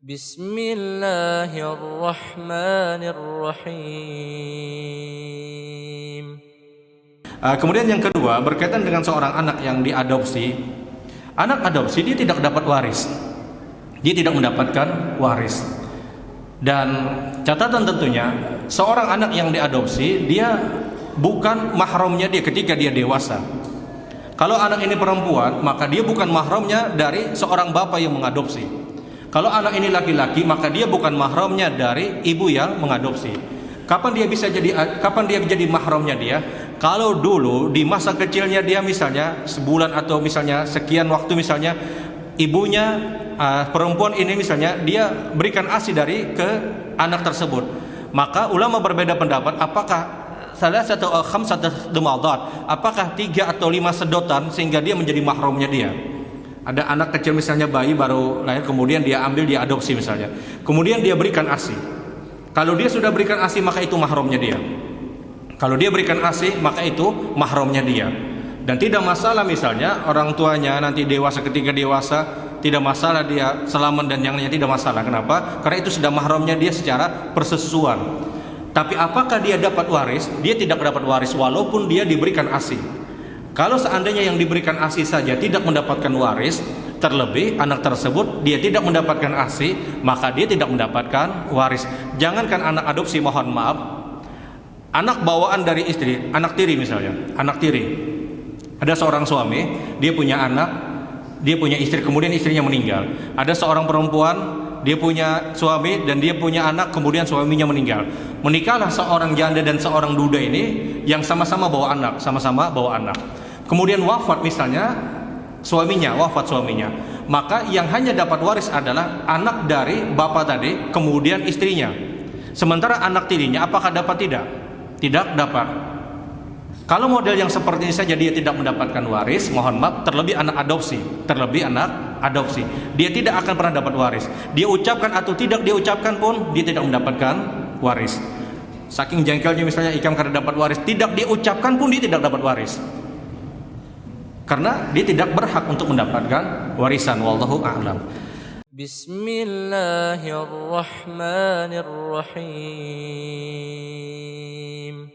Bismillahirrahmanirrahim. Kemudian yang kedua berkaitan dengan seorang anak yang diadopsi. Anak adopsi dia tidak dapat waris. Dia tidak mendapatkan waris. Dan catatan tentunya seorang anak yang diadopsi dia bukan mahramnya dia ketika dia dewasa. Kalau anak ini perempuan maka dia bukan mahramnya dari seorang bapak yang mengadopsi. Kalau anak ini laki-laki maka dia bukan mahramnya dari ibu yang mengadopsi. Kapan dia jadi mahramnya dia? Kalau dulu di masa kecilnya dia misalnya sebulan atau misalnya sekian waktu misalnya ibunya perempuan ini misalnya dia berikan ASI dari ke anak tersebut. Maka ulama berbeda pendapat apakah salah satu khamsat dumadat, apakah 3 atau 5 sedotan sehingga dia menjadi mahramnya dia. Ada anak kecil misalnya bayi baru lahir kemudian dia ambil dia adopsi misalnya. Kemudian dia berikan ASI. Kalau dia sudah berikan ASI maka itu mahramnya dia. Kalau dia berikan ASI maka itu mahramnya dia. Dan tidak masalah misalnya orang tuanya nanti dewasa ketika dewasa tidak masalah dia selamat dan yang lainnya tidak masalah. Kenapa? Karena itu sudah mahramnya dia secara persesuaian. Tapi apakah dia dapat waris? Dia tidak dapat waris walaupun dia diberikan ASI. Kalau seandainya yang diberikan ASI saja tidak mendapatkan waris, terlebih anak tersebut dia tidak mendapatkan ASI, maka dia tidak mendapatkan waris. Jangankan anak adopsi, mohon maaf, anak bawaan dari istri, anak tiri misalnya, anak tiri. Ada seorang suami, dia punya anak, dia punya istri, kemudian istrinya meninggal. Ada seorang perempuan, dia punya suami dan dia punya anak, kemudian suaminya meninggal. Menikahlah seorang janda dan seorang duda ini yang sama-sama bawa anak, sama-sama bawa anak. Kemudian wafat misalnya wafat suaminya. Maka yang hanya dapat waris adalah anak dari bapak tadi, kemudian istrinya. Sementara anak tirinya apakah dapat? Tidak dapat. Kalau model yang seperti ini saja dia tidak mendapatkan waris, mohon maaf, terlebih anak adopsi, dia tidak akan pernah dapat waris. Dia ucapkan atau tidak diucapkan pun dia tidak mendapatkan waris. Saking jengkelnya misalnya Ikam karena dapat waris, tidak diucapkan pun dia tidak dapat waris. Karena dia tidak berhak untuk mendapatkan warisan. Wallahu a'lam. Bismillahirrahmanirrahim.